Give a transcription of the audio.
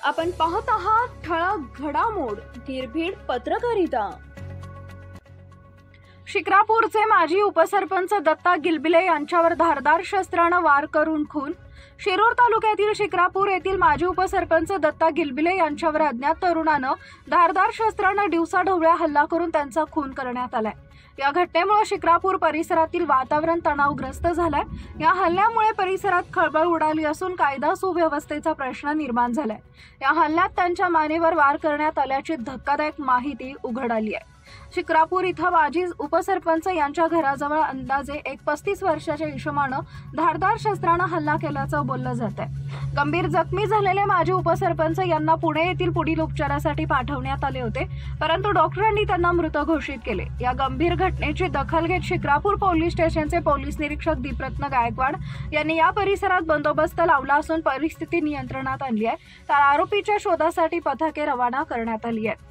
आपण पाहत आहात ठळक घडामोड निर्भीड पत्रकारिता। शिक्रापूरचे माजी उपसरपंच दत्ता गिलबिले यांच्यावर धारदार शस्त्राने वार करून खून। शिरूर तालुक्यातील शिक्रापूर येथील माजी उपसरपंच दत्ता गिलबिले यांच्यावर अज्ञात तरुणाने धारदार शस्त्राने दिवसाढवळ्या हल्ला करून त्यांचा खून करण्यात आलाय। या घटनेमुळे शिक्रापूर परिसरातील वातावरण तणावग्रस्त झालंय। या हल्ल्यामुळे परिसरात खळबळ उडाली असून कायदा सुव्यवस्थेचा प्रश्न निर्माण झालाय। या हल्ल्यात त्यांच्या मानेवर वार करण्यात आल्याची धक्कादायक माहिती उघड आली आहे। शिक्रापूर इथं माजी उपसरपंच यांच्या घराजवळ अंदाजे 35 वर्षाच्या इसमानं धारदार शस्त्राने हल्ला केल्याचं बोललं जात आहे। गंभीर जखमी झालेले माजी उपसरपंच यांना पुणे येथील पुढील उपचारासाठी पाठवण्यात आले होते, परंतु डॉक्टरांनी त्यांना मृत घोषित केले। या गंभीर घटनेची दखल घेत शिक्रापूर पोलीस स्टेशनचे पोलीस निरीक्षक दीपरत्न गायकवाड यांनी या परिसरात बंदोबस्त लावला असून परिस्थिती नियंत्रणात आणली आहे। तर आरोपीच्या शोधासाठी पथके रवाना करण्यात आली आहेत।